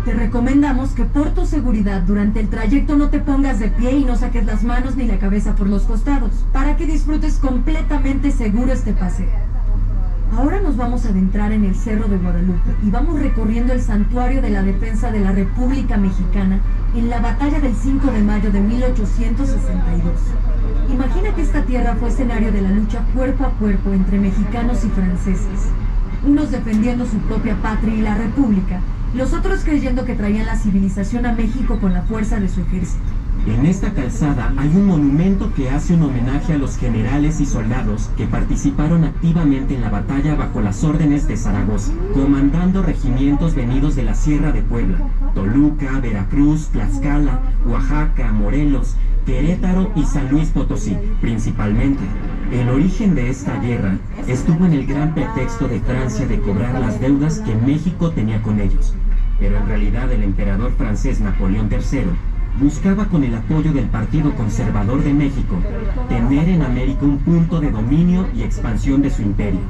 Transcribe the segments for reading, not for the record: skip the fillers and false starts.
Te recomendamos que por tu seguridad durante el trayecto no te pongas de pie y no saques las manos ni la cabeza por los costados, para que disfrutes completamente seguro este paseo. Ahora nos vamos a adentrar en el Cerro de Guadalupe y vamos recorriendo el Santuario de la Defensa de la República Mexicana en la batalla del 5 de mayo de 1862. Imagina que esta tierra fue escenario de la lucha cuerpo a cuerpo entre mexicanos y franceses, unos defendiendo su propia patria y la república, los otros creyendo que traían la civilización a México con la fuerza de su ejército. En esta calzada hay un monumento que hace un homenaje a los generales y soldados que participaron activamente en la batalla bajo las órdenes de Zaragoza, comandando regimientos venidos de la Sierra de Puebla, Toluca, Veracruz, Tlaxcala, Oaxaca, Morelos, Querétaro y San Luis Potosí, principalmente. El origen de esta guerra estuvo en el gran pretexto de Francia de cobrar las deudas que México tenía con ellos, pero en realidad el emperador francés Napoleón III buscaba, con el apoyo del Partido Conservador de México, tener en América un punto de dominio y expansión de su imperio,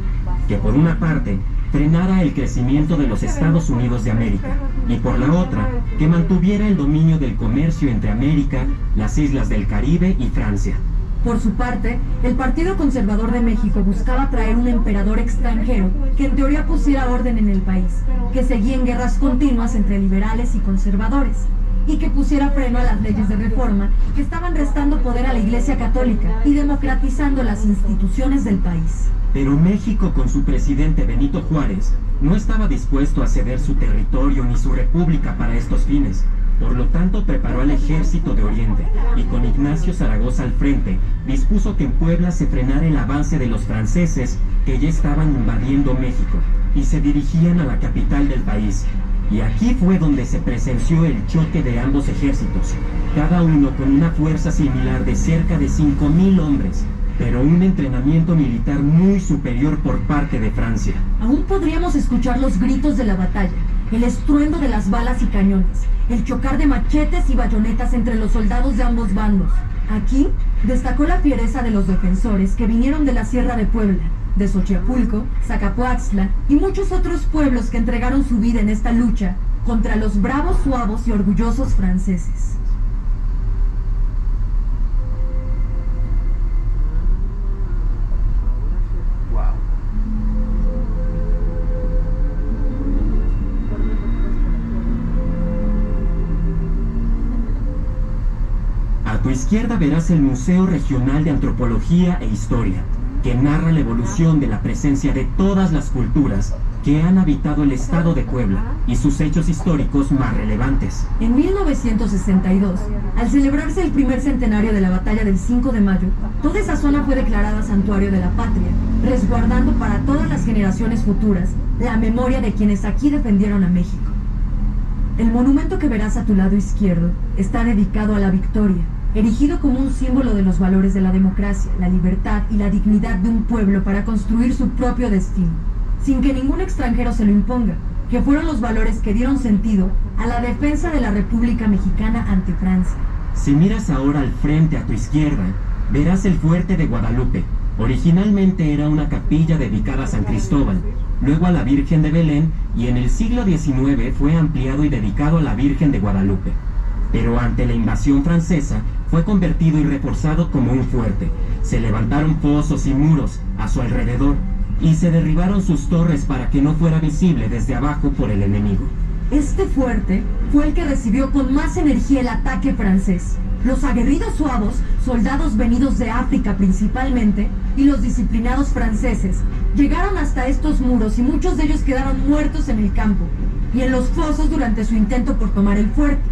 que por una parte frenara el crecimiento de los Estados Unidos de América, y por la otra, que mantuviera el dominio del comercio entre América, las islas del Caribe y Francia. Por su parte, el Partido Conservador de México buscaba traer un emperador extranjero que en teoría pusiera orden en el país, que seguía en guerras continuas entre liberales y conservadores, y que pusiera freno a las leyes de reforma que estaban restando poder a la Iglesia Católica y democratizando las instituciones del país. Pero México, con su presidente Benito Juárez, no estaba dispuesto a ceder su territorio ni su república para estos fines. Por lo tanto, preparó al ejército de Oriente y, con Ignacio Zaragoza al frente, dispuso que en Puebla se frenara el avance de los franceses que ya estaban invadiendo México y se dirigían a la capital del país. Y aquí fue donde se presenció el choque de ambos ejércitos, cada uno con una fuerza similar de cerca de 5,000 hombres, pero un entrenamiento militar muy superior por parte de Francia. Aún podríamos escuchar los gritos de la batalla, el estruendo de las balas y cañones, el chocar de machetes y bayonetas entre los soldados de ambos bandos. Aquí destacó la fiereza de los defensores que vinieron de la Sierra de Puebla, de Xochipulco, Zacapoaxtla y muchos otros pueblos que entregaron su vida en esta lucha contra los bravos, suavos y orgullosos franceses. A tu izquierda verás el Museo Regional de Antropología e Historia, que narra la evolución de la presencia de todas las culturas que han habitado el estado de Puebla y sus hechos históricos más relevantes. En 1962, al celebrarse el primer centenario de la batalla del 5 de mayo, toda esa zona fue declarada Santuario de la Patria, resguardando para todas las generaciones futuras la memoria de quienes aquí defendieron a México. El monumento que verás a tu lado izquierdo está dedicado a la victoria, erigido como un símbolo de los valores de la democracia, la libertad y la dignidad de un pueblo para construir su propio destino, sin que ningún extranjero se lo imponga, que fueron los valores que dieron sentido a la defensa de la República Mexicana ante Francia. Si miras ahora al frente a tu izquierda, verás el Fuerte de Guadalupe. Originalmente era una capilla dedicada a San Cristóbal, luego a la Virgen de Belén, y en el siglo XIX fue ampliado y dedicado a la Virgen de Guadalupe. Pero ante la invasión francesa fue convertido y reforzado como un fuerte. Se levantaron fosos y muros a su alrededor y se derribaron sus torres para que no fuera visible desde abajo por el enemigo. Este fuerte fue el que recibió con más energía el ataque francés. Los aguerridos suavos, soldados venidos de África principalmente, y los disciplinados franceses, llegaron hasta estos muros y muchos de ellos quedaron muertos en el campo y en los fosos durante su intento por tomar el fuerte.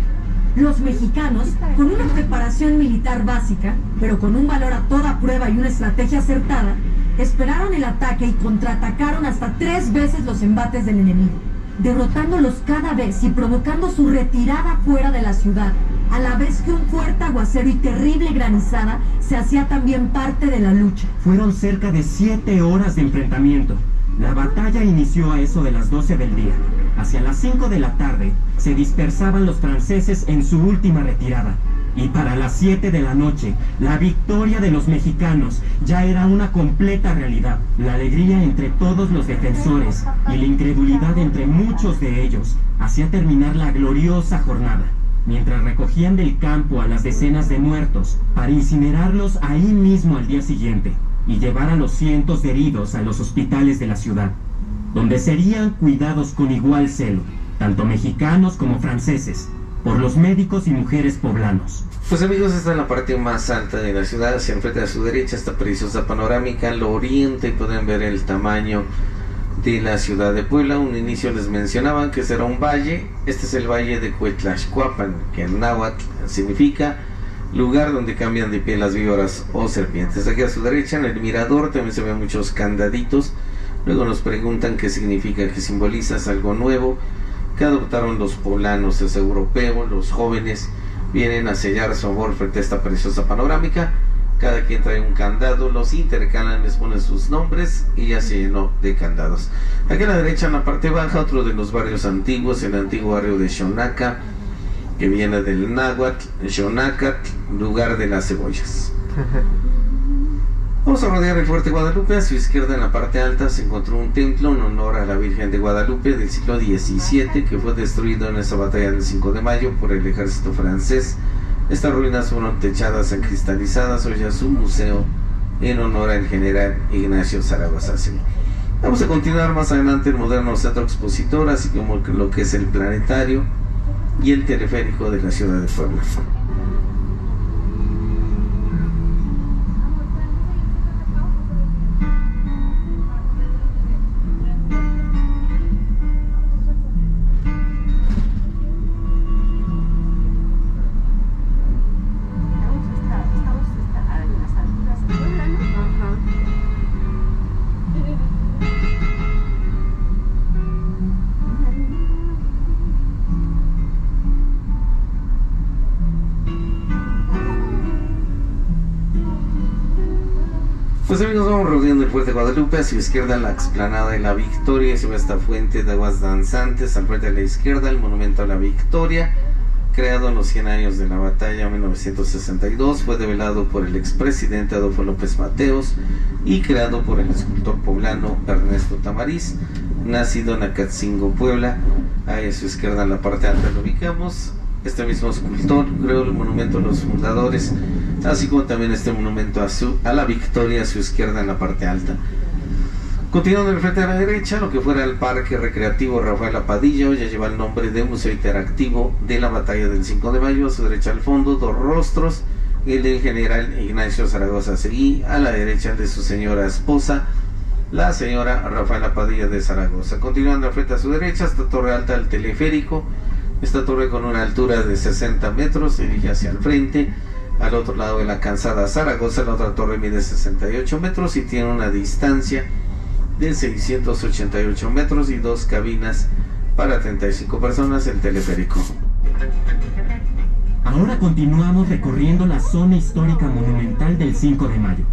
Los mexicanos, con una preparación militar básica, pero con un valor a toda prueba y una estrategia acertada, esperaron el ataque y contraatacaron hasta 3 veces los embates del enemigo. derrotándolos cada vez y provocando su retirada fuera de la ciudad, a la vez que un fuerte aguacero y terrible granizada se hacía también parte de la lucha. Fueron cerca de 7 horas de enfrentamiento. La batalla inició a eso de las 12 del día. Hacia las 5 de la tarde se dispersaban los franceses en su última retirada. Y para las 7 de la noche, la victoria de los mexicanos ya era una completa realidad. La alegría entre todos los defensores y la incredulidad entre muchos de ellos hacía terminar la gloriosa jornada, mientras recogían del campo a las decenas de muertos para incinerarlos ahí mismo al día siguiente y llevar a los cientos de heridos a los hospitales de la ciudad, donde serían cuidados con igual celo, tanto mexicanos como franceses, por los médicos y mujeres poblanos. Pues amigos, está en la parte más alta de la ciudad. Hacia enfrente a su derecha esta preciosa panorámica lo orienta y pueden ver el tamaño de la ciudad de Puebla. Un inicio les mencionaban que será un valle. Este es el valle de Cuetlaxcuapan, que en náhuatl significa lugar donde cambian de piel las víboras o serpientes. Aquí a su derecha, en el mirador, también se ven muchos candaditos. Luego nos preguntan qué significa, que simboliza algo nuevo que adoptaron los poblanos, es europeo. Los jóvenes vienen a sellar su amor frente a esta preciosa panorámica. Cada quien trae un candado, los intercalan, les ponen sus nombres y ya se llenó de candados. Aquí a la derecha, en la parte baja, otro de los barrios antiguos, el antiguo barrio de Xonaca, que viene del náhuatl, Xonacatl, lugar de las cebollas. Vamos a rodear el Fuerte Guadalupe. A su izquierda, en la parte alta, se encontró un templo en honor a la Virgen de Guadalupe del siglo XVII, que fue destruido en esa batalla del 5 de mayo por el ejército francés. Estas ruinas fueron techadas en cristalizadas. Hoy ya es un museo en honor al general Ignacio Zaragoza. Vamos a continuar más adelante el moderno centro expositor, así como lo que es el planetario y el teleférico de la ciudad de Puebla. Pues amigos, vamos rodeando el Fuerte Guadalupe. A su izquierda, la explanada de la Victoria, se ve esta fuente de aguas danzantes. Al frente a la izquierda, el monumento a la Victoria, creado en los 100 años de la batalla 1962, fue develado por el expresidente Adolfo López Mateos y creado por el escultor poblano Ernesto Tamariz, nacido en Acatzingo, Puebla. Ahí a su izquierda, en la parte alta, lo ubicamos. Este mismo escultor creó el monumento a los fundadores, así como también este monumento a la Victoria a su izquierda en la parte alta. Continuando en el frente a la derecha, lo que fuera el Parque Recreativo Rafael Apadilla, hoy ya lleva el nombre de Museo Interactivo de la Batalla del 5 de mayo. A su derecha, al fondo, dos rostros, el del general Ignacio Zaragoza Seguí, a la derecha el de su señora esposa, la señora Rafaela Padilla de Zaragoza. Continuando al frente a su derecha, esta torre alta del teleférico. Esta torre, con una altura de 60 metros, se dirige hacia el frente. Al otro lado de la calzada Zaragoza, la otra torre mide 68 metros y tiene una distancia de 688 metros y 2 cabinas para 35 personas, el teleférico. Ahora continuamos recorriendo la zona histórica monumental del 5 de mayo.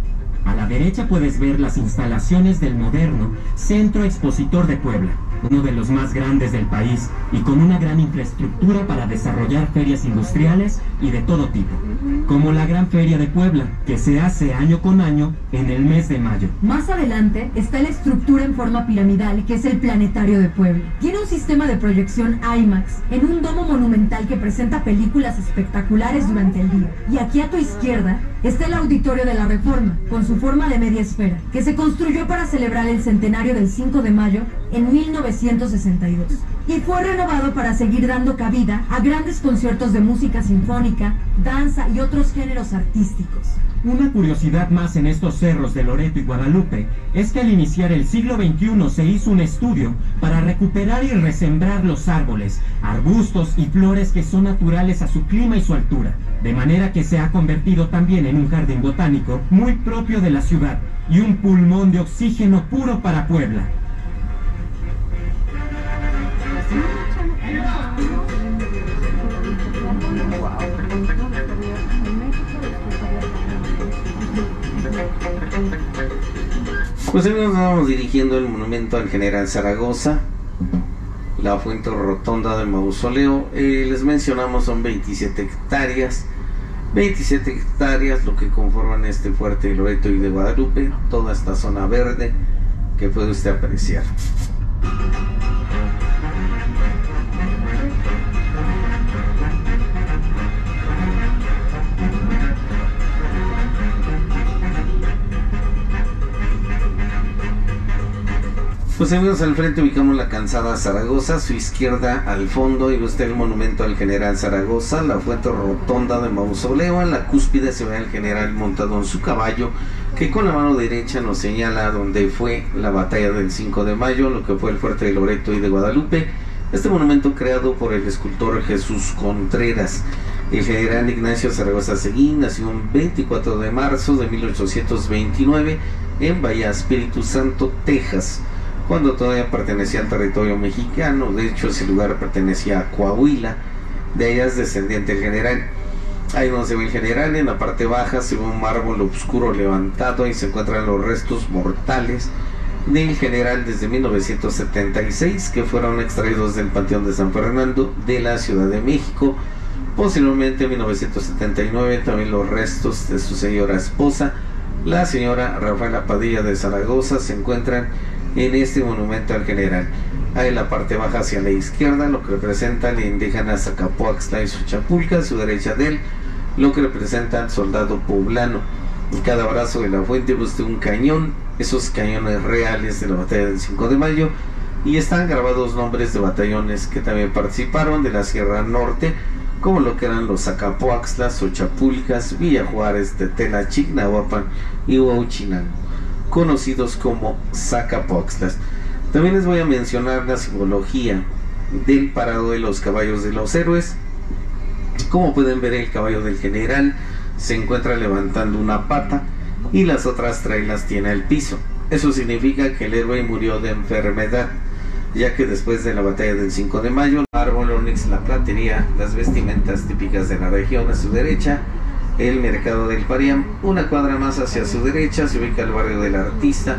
A la derecha puedes ver las instalaciones del moderno Centro Expositor de Puebla, uno de los más grandes del país y con una gran infraestructura para desarrollar ferias industriales y de todo tipo, como la Gran Feria de Puebla, que se hace año con año en el mes de mayo. Más adelante está la estructura en forma piramidal, que es el Planetario de Puebla. Tiene un sistema de proyección IMAX en un domo monumental que presenta películas espectaculares durante el día. Y aquí a tu izquierda está el Auditorio de la Reforma, con su forma de media esfera, que se construyó para celebrar el centenario del 5 de mayo en 1962 y fue renovado para seguir dando cabida a grandes conciertos de música sinfónica, danza y otros géneros artísticos. Una curiosidad más en estos cerros de Loreto y Guadalupe es que al iniciar el siglo XXI se hizo un estudio para recuperar y resembrar los árboles, arbustos y flores que son naturales a su clima y su altura, de manera que se ha convertido también en un jardín botánico muy propio de la ciudad y un pulmón de oxígeno puro para Puebla. Pues nos vamos dirigiendo al monumento al general Zaragoza, la fuente rotonda del mausoleo. Les mencionamos son 27 hectáreas. 27 hectáreas lo que conforman este fuerte de Loreto y de Guadalupe, toda esta zona verde que puede usted apreciar. Pues amigos, al frente ubicamos la calzada Zaragoza, a su izquierda al fondo y usted el monumento al general Zaragoza, la fuente rotonda de mausoleo. En la cúspide se ve al general montado en su caballo, que con la mano derecha nos señala donde fue la batalla del 5 de mayo, lo que fue el fuerte de Loreto y de Guadalupe. Este monumento creado por el escultor Jesús Contreras. El general Ignacio Zaragoza Seguín nació un 24 de marzo de 1829 en Bahía Espíritu Santo, Texas, cuando todavía pertenecía al territorio mexicano. De hecho, ese lugar pertenecía a Coahuila. De ella es descendiente el general. Ahí donde se ve el general, en la parte baja se ve un mármol oscuro levantado y se encuentran los restos mortales del general desde 1976, que fueron extraídos del Panteón de San Fernando de la Ciudad de México. Posteriormente, en 1979, también los restos de su señora esposa, la señora Rafaela Padilla de Zaragoza, se encuentran en este monumento al general. Ahí en la parte baja hacia la izquierda, lo que representa el indígena Zacapoaxtla y Xochapulca. A su derecha de él, lo que representa al soldado poblano. En cada brazo de la fuente busca un cañón, esos cañones reales de la batalla del 5 de mayo, y están grabados nombres de batallones que también participaron de la Sierra Norte, como lo que eran los Zacapoaxtlas, Xochapulcas, Villa Juárez, Tetela, Chignahuapan y Huauchinango, conocidos como Zacapoaxtlas. También les voy a mencionar la simbología del parado de los caballos de los héroes. Como pueden ver, el caballo del general se encuentra levantando una pata y las otras 3 las tiene al piso. Eso significa que el héroe murió de enfermedad, ya que después de la batalla del 5 de mayo, el árbol, onix, la platería, las vestimentas típicas de la región a su derecha, el mercado del Parián. Una cuadra más hacia su derecha se ubica el barrio del Artista,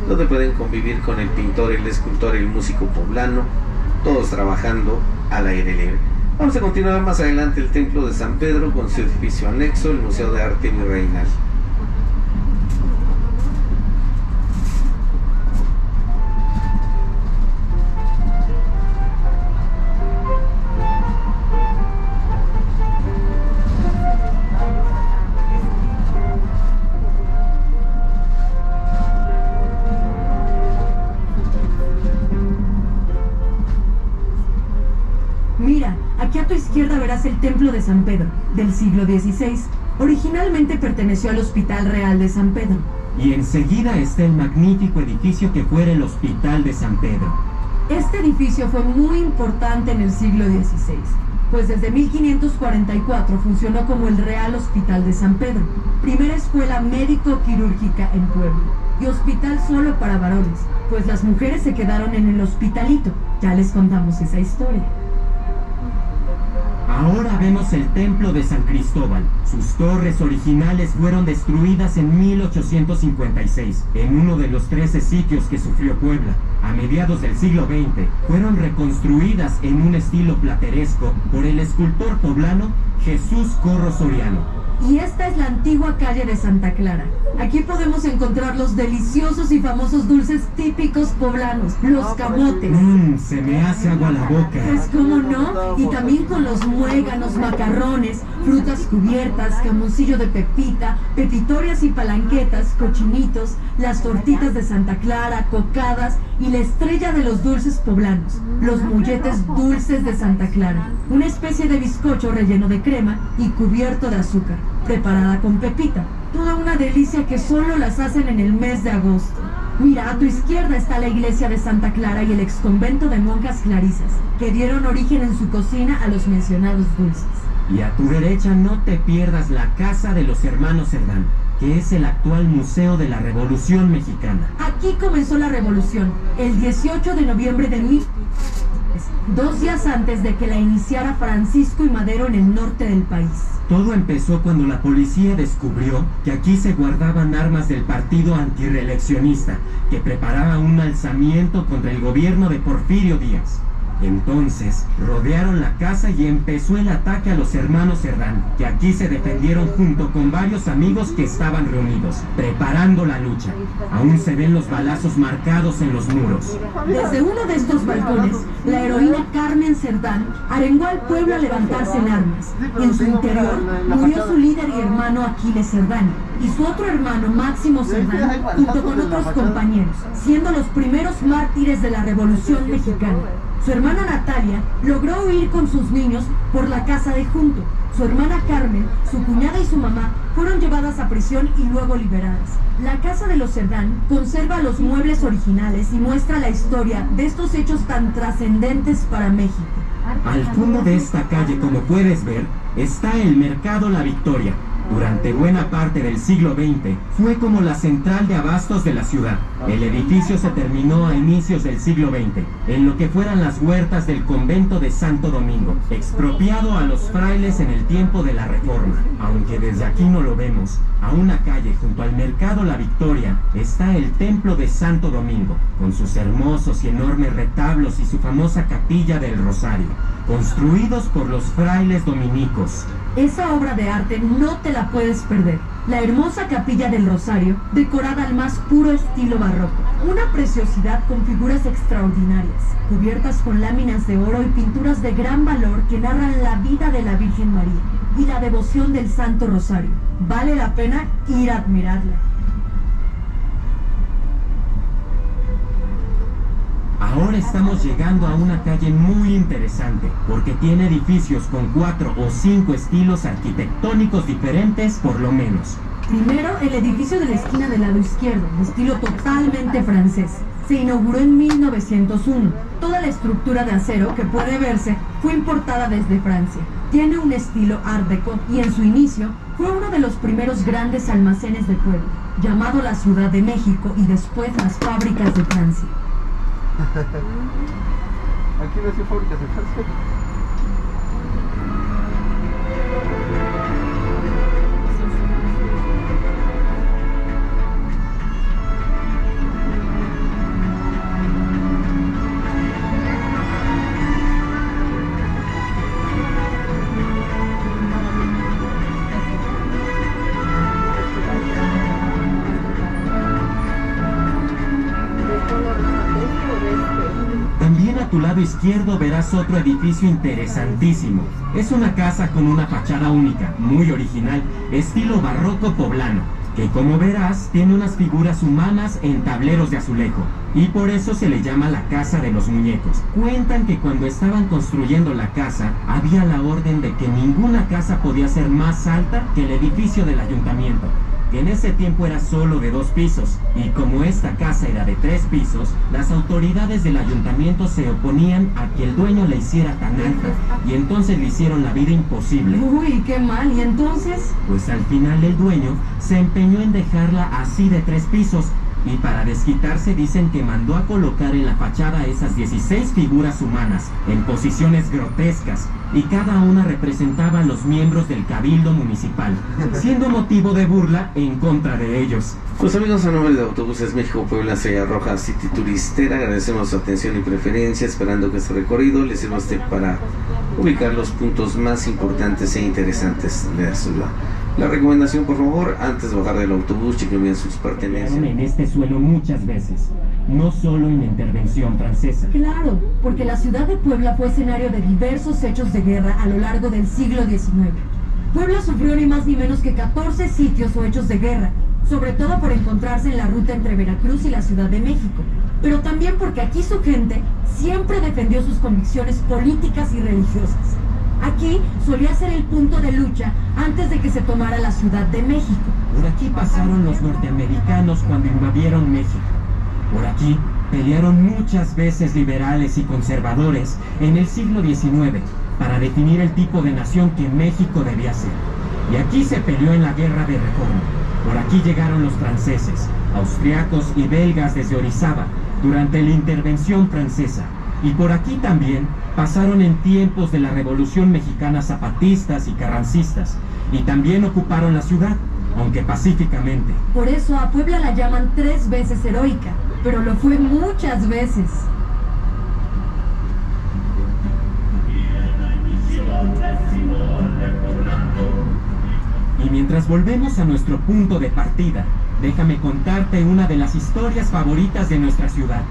donde pueden convivir con el pintor, el escultor y el músico poblano, todos trabajando al aire libre. Vamos a continuar más adelante el templo de San Pedro con su edificio anexo, el Museo de Arte Virreinal. Mira, aquí a tu izquierda verás el templo de San Pedro, del siglo XVI. Originalmente perteneció al Hospital Real de San Pedro. Y enseguida está el magnífico edificio que fuera el Hospital de San Pedro. Este edificio fue muy importante en el siglo XVI, pues desde 1544 funcionó como el Real Hospital de San Pedro, primera escuela médico-quirúrgica en Puebla, y hospital solo para varones, pues las mujeres se quedaron en el hospitalito. Ya les contamos esa historia. Ahora vemos el templo de San Cristóbal. Sus torres originales fueron destruidas en 1856, en uno de los 13 sitios que sufrió Puebla. A mediados del siglo XX, fueron reconstruidas en un estilo plateresco por el escultor poblano Jesús Corro Soriano. Y esta es la antigua calle de Santa Clara. Aquí podemos encontrar los deliciosos y famosos dulces típicos poblanos, los camotes. Se me hace agua la boca. Pues cómo no, y también con los muéganos, macarrones, frutas cubiertas, camoncillo de pepita, pepitorias y palanquetas, cochinitos, las tortitas de Santa Clara, cocadas y la estrella de los dulces poblanos, los molletes dulces de Santa Clara, una especie de bizcocho relleno de crema y cubierto de azúcar, preparada con pepita. Toda una delicia que solo las hacen en el mes de agosto. Mira, a tu izquierda está la iglesia de Santa Clara y el exconvento de monjas clarisas, que dieron origen en su cocina a los mencionados dulces. Y a tu derecha no te pierdas la casa de los hermanos Cerdán, que es el actual Museo de la Revolución Mexicana. Aquí comenzó la revolución, el 18 de noviembre de 1000. 2 días antes de que la iniciara Francisco I. Madero en el norte del país. Todo empezó cuando la policía descubrió que aquí se guardaban armas del partido antirreeleccionista, que preparaba un alzamiento contra el gobierno de Porfirio Díaz. Entonces, rodearon la casa y empezó el ataque a los hermanos Cerdán, que aquí se defendieron junto con varios amigos que estaban reunidos, preparando la lucha. Aún se ven los balazos marcados en los muros. Desde uno de estos balcones, la heroína Carmen Cerdán arengó al pueblo a levantarse en armas. En su interior murió su líder y hermano Aquiles Cerdán, y su otro hermano Máximo Cerdán, junto con otros compañeros, siendo los primeros mártires de la Revolución Mexicana. Su hermana Natalia logró huir con sus niños por la casa de junto. Su hermana Carmen, su cuñada y su mamá fueron llevadas a prisión y luego liberadas. La casa de los Cerdán conserva los muebles originales y muestra la historia de estos hechos tan trascendentes para México. Al fondo de esta calle, como puedes ver, está el Mercado La Victoria. Durante buena parte del siglo XX fue como la central de abastos de la ciudad. El edificio se terminó a inicios del siglo XX, en lo que fueran las huertas del convento de Santo Domingo, expropiado a los frailes en el tiempo de la Reforma. Aunque desde aquí no lo vemos, a una calle junto al Mercado La Victoria está el Templo de Santo Domingo, con sus hermosos y enormes retablos y su famosa Capilla del Rosario, construidos por los frailes dominicos. Esa obra de arte no te la puedes perder. La hermosa Capilla del Rosario, decorada al más puro estilo barroco. Una preciosidad con figuras extraordinarias, cubiertas con láminas de oro y pinturas de gran valor que narran la vida de la Virgen María y la devoción del Santo Rosario. Vale la pena ir a admirarla. Ahora estamos llegando a una calle muy interesante, porque tiene edificios con 4 o 5 estilos arquitectónicos diferentes por lo menos. Primero, el edificio de la esquina del lado izquierdo, de estilo totalmente francés. Se inauguró en 1901. Toda la estructura de acero que puede verse fue importada desde Francia. Tiene un estilo Art Deco y en su inicio fue uno de los primeros grandes almacenes de pueblo, llamado la Ciudad de México y después las fábricas de Francia. Aquí no hay fábricas de Francia. También a tu lado izquierdo verás otro edificio interesantísimo. Es una casa con una fachada única, muy original, estilo barroco poblano, que como verás tiene unas figuras humanas en tableros de azulejo, y por eso se le llama la Casa de los Muñecos. Cuentan que cuando estaban construyendo la casa, había la orden de que ninguna casa podía ser más alta que el edificio del ayuntamiento, que en ese tiempo era solo de 2 pisos, y como esta casa era de 3 pisos, las autoridades del ayuntamiento se oponían a que el dueño la hiciera tan alta, y entonces le hicieron la vida imposible. Uy, qué mal, ¿y entonces? Pues al final el dueño se empeñó en dejarla así de 3 pisos, y para desquitarse dicen que mandó a colocar en la fachada esas 16 figuras humanas, en posiciones grotescas, y cada una representaba a los miembros del cabildo municipal, siendo motivo de burla en contra de ellos. Pues amigos, a nombre de Autobuses México Puebla Estrella Roja City Turistera, agradecemos su atención y preferencia, esperando que este recorrido les sirva a usted para ubicar los puntos más importantes e interesantes de la ciudad. La recomendación, por favor, antes de bajar del autobús, chequen bien sus pertenencias. En este suelo muchas veces, no solo en la intervención francesa. Claro, porque la ciudad de Puebla fue escenario de diversos hechos de guerra a lo largo del siglo XIX. Puebla sufrió ni más ni menos que 14 sitios o hechos de guerra, sobre todo por encontrarse en la ruta entre Veracruz y la Ciudad de México, pero también porque aquí su gente siempre defendió sus convicciones políticas y religiosas. Aquí solía ser el punto de lucha antes de que se tomara la Ciudad de México. Por aquí pasaron los norteamericanos cuando invadieron México. Por aquí pelearon muchas veces liberales y conservadores en el siglo XIX para definir el tipo de nación que México debía ser. Y aquí se peleó en la Guerra de Reforma. Por aquí llegaron los franceses, austriacos y belgas desde Orizaba durante la intervención francesa. Y por aquí también pasaron en tiempos de la Revolución Mexicana zapatistas y carrancistas, y también ocuparon la ciudad, aunque pacíficamente. Por eso a Puebla la llaman 3 veces heroica, pero lo fue muchas veces. Y mientras volvemos a nuestro punto de partida, déjame contarte una de las historias favoritas de nuestra ciudad,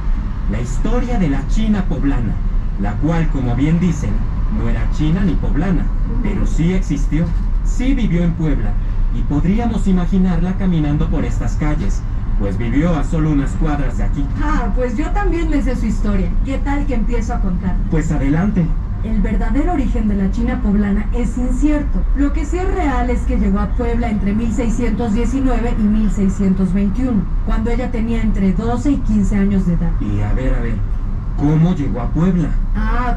la historia de la China poblana, la cual, como bien dicen, no era china ni poblana, pero sí existió, sí vivió en Puebla, y podríamos imaginarla caminando por estas calles, pues vivió a solo unas cuadras de aquí. Pues yo también me sé su historia. ¿Qué tal que empiezo a contar? Pues adelante. El verdadero origen de la China poblana es incierto. Lo que sí es real es que llegó a Puebla entre 1619 y 1621, cuando ella tenía entre 12 y 15 años de edad. Y a ver, ¿cómo llegó a Puebla?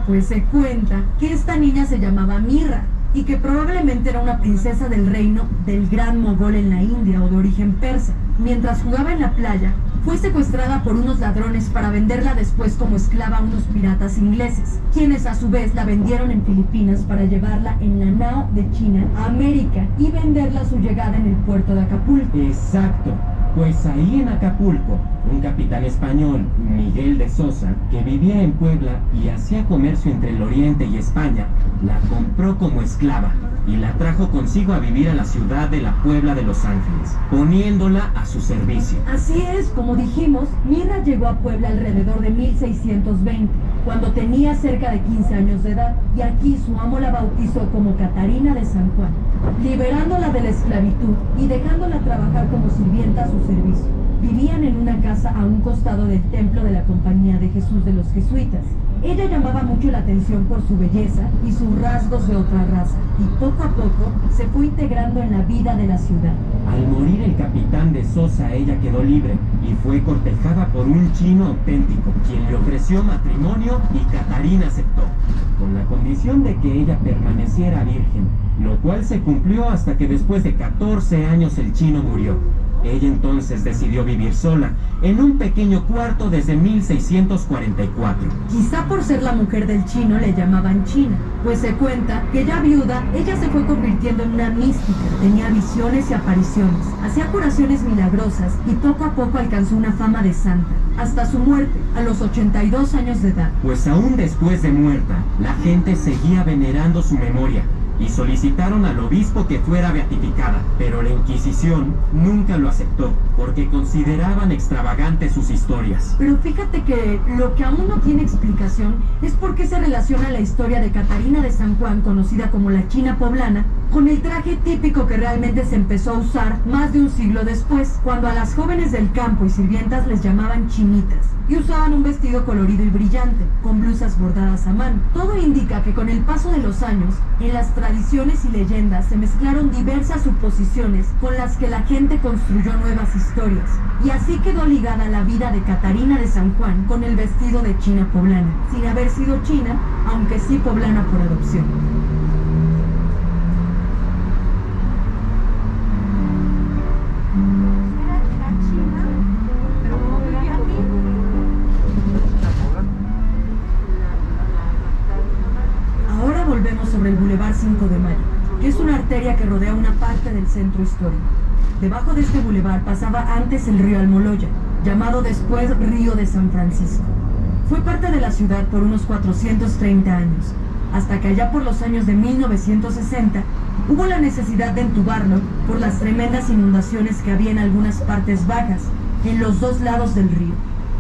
Pues se cuenta que esta niña se llamaba Mirra, y que probablemente era una princesa del reino del gran mogol en la India o de origen persa. Mientras jugaba en la playa, fue secuestrada por unos ladrones para venderla después como esclava a unos piratas ingleses, quienes a su vez la vendieron en Filipinas para llevarla en la nao de China a América y venderla a su llegada en el puerto de Acapulco. Exacto. Pues ahí en Acapulco, un capitán español, Miguel de Sosa, que vivía en Puebla y hacía comercio entre el Oriente y España, la compró como esclava y la trajo consigo a vivir a la ciudad de la Puebla de Los Ángeles, poniéndola a su servicio. Así es, como dijimos, Mirra llegó a Puebla alrededor de 1620, cuando tenía cerca de 15 años de edad, y aquí su amo la bautizó como Catarina de San Juan, liberándola de la esclavitud y dejándola trabajar como sirvienta a su servicio. Vivían en una casa a un costado del templo de la Compañía de Jesús de los Jesuitas. Ella llamaba mucho la atención por su belleza y sus rasgos de otra raza, y poco a poco se fue integrando en la vida de la ciudad. Al morir el capitán de Sosa, ella quedó libre y fue cortejada por un chino auténtico, quien le ofreció matrimonio y Catarina aceptó, con la condición de que ella permaneciera virgen, lo cual se cumplió hasta que después de 14 años el chino murió. Ella entonces decidió vivir sola, en un pequeño cuarto desde 1644. Quizá por ser la mujer del chino le llamaban China, pues se cuenta que ya viuda, ella se fue convirtiendo en una mística, tenía visiones y apariciones, hacía curaciones milagrosas y poco a poco alcanzó una fama de santa, hasta su muerte, a los 82 años de edad. Pues aún después de muerta, la gente seguía venerando su memoria, y solicitaron al obispo que fuera beatificada, pero la Inquisición nunca lo aceptó, porque consideraban extravagantes sus historias. Pero fíjate que lo que aún no tiene explicación es por qué se relaciona la historia de Catarina de San Juan, conocida como la China poblana, con el traje típico que realmente se empezó a usar más de un siglo después, cuando a las jóvenes del campo y sirvientas les llamaban chinitas, y usaban un vestido colorido y brillante, con blusas bordadas a mano. Todo indica que con el paso de los años, en las tradiciones y leyendas se mezclaron diversas suposiciones con las que la gente construyó nuevas historias, y así quedó ligada la vida de Catarina de San Juan con el vestido de China poblana, sin haber sido china, aunque sí poblana por adopción. Volvemos sobre el Boulevard 5 de Mayo, que es una arteria que rodea una parte del centro histórico. Debajo de este bulevar pasaba antes el río Almoloya, llamado después Río de San Francisco. Fue parte de la ciudad por unos 430 años, hasta que allá por los años de 1960 hubo la necesidad de entubarlo por las tremendas inundaciones que había en algunas partes bajas, en los dos lados del río,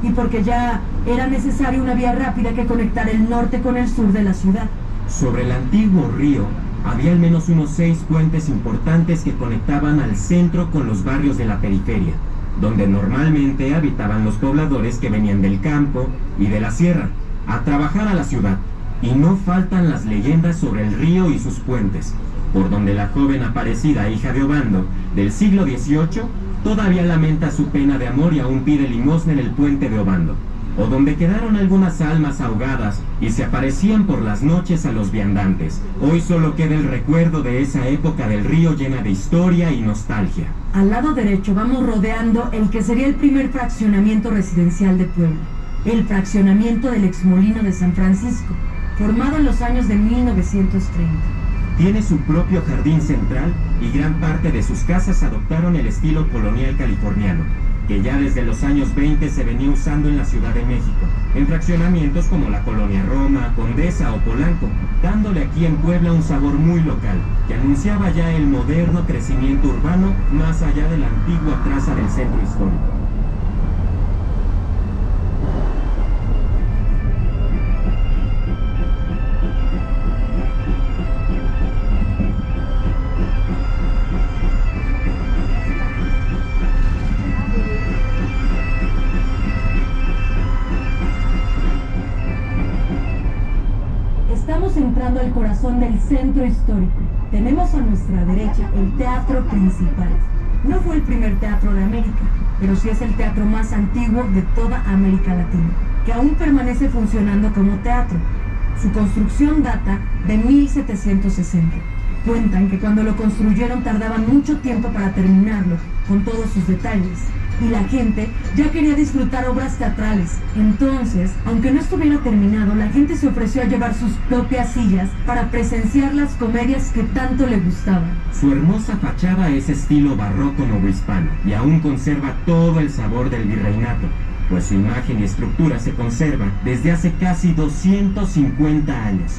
y porque ya era necesaria una vía rápida que conectara el norte con el sur de la ciudad. Sobre el antiguo río, había al menos unos 6 puentes importantes que conectaban al centro con los barrios de la periferia, donde normalmente habitaban los pobladores que venían del campo y de la sierra a trabajar a la ciudad. Y no faltan las leyendas sobre el río y sus puentes, por donde la joven aparecida hija de Obando, del siglo XVIII, todavía lamenta su pena de amor y aún pide limosna en el puente de Obando, o donde quedaron algunas almas ahogadas y se aparecían por las noches a los viandantes. Hoy solo queda el recuerdo de esa época del río llena de historia y nostalgia. Al lado derecho vamos rodeando el que sería el primer fraccionamiento residencial de Puebla. el fraccionamiento del Exmolino de San Francisco, formado en los años de 1930. Tiene su propio jardín central y gran parte de sus casas adoptaron el estilo colonial californiano, que ya desde los años 20 se venía usando en la Ciudad de México, en fraccionamientos como la Colonia Roma, Condesa o Polanco, dándole aquí en Puebla un sabor muy local, que anunciaba ya el moderno crecimiento urbano más allá de la antigua traza del centro histórico. Estamos entrando al corazón del centro histórico. Tenemos a nuestra derecha el teatro principal. No fue el primer teatro de América, pero sí es el teatro más antiguo de toda América Latina, que aún permanece funcionando como teatro. Su construcción data de 1760. Cuentan que cuando lo construyeron tardaban mucho tiempo para terminarlo, con todos sus detalles, y la gente ya quería disfrutar obras teatrales. Entonces, aunque no estuviera terminado, la gente se ofreció a llevar sus propias sillas para presenciar las comedias que tanto le gustaban. Su hermosa fachada es estilo barroco novohispano y aún conserva todo el sabor del virreinato, pues su imagen y estructura se conserva desde hace casi 250 años.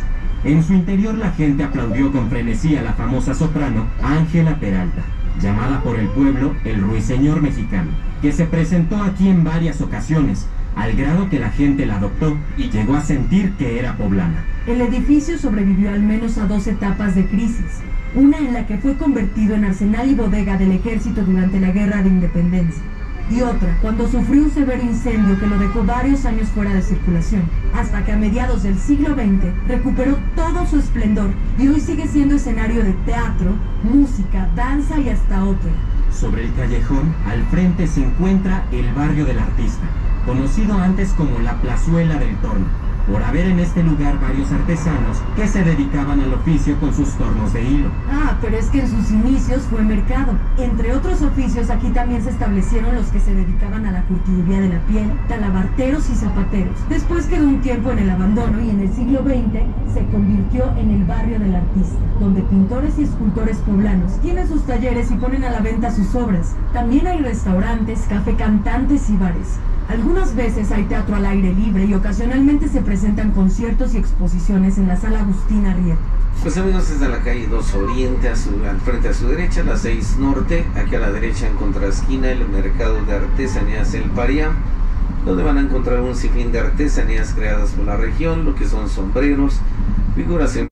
En su interior la gente aplaudió con frenesí a la famosa soprano Ángela Peralta, llamada por el pueblo el Ruiseñor mexicano, que se presentó aquí en varias ocasiones, al grado que la gente la adoptó y llegó a sentir que era poblana. El edificio sobrevivió al menos a 2 etapas de crisis, una en la que fue convertido en arsenal y bodega del ejército durante la Guerra de Independencia, y otra cuando sufrió un severo incendio que lo dejó varios años fuera de circulación, hasta que a mediados del siglo XX recuperó todo su esplendor y hoy sigue siendo escenario de teatro, música, danza y hasta ópera. Sobre el callejón, al frente se encuentra el Barrio del Artista, conocido antes como la Plazuela del Torno, por haber en este lugar varios artesanos que se dedicaban al oficio con sus tornos de hilo. Ah, pero es que en sus inicios fue mercado. Entre otros oficios, aquí también se establecieron los que se dedicaban a la curtiduría de la piel, talabarteros y zapateros. Después quedó un tiempo en el abandono y en el siglo XX se convirtió en el Barrio del Artista, donde pintores y escultores poblanos tienen sus talleres y ponen a la venta sus obras. También hay restaurantes, café cantantes y bares. Algunas veces hay teatro al aire libre y ocasionalmente se presentan conciertos y exposiciones en la Sala Agustín Arrieta. Pues amigos, desde la calle 2 Oriente, al frente a su derecha, la 6 Norte, aquí a la derecha en contraesquina el Mercado de Artesanías El Parián, donde van a encontrar un sinfín de artesanías creadas por la región, lo que son sombreros, figuras en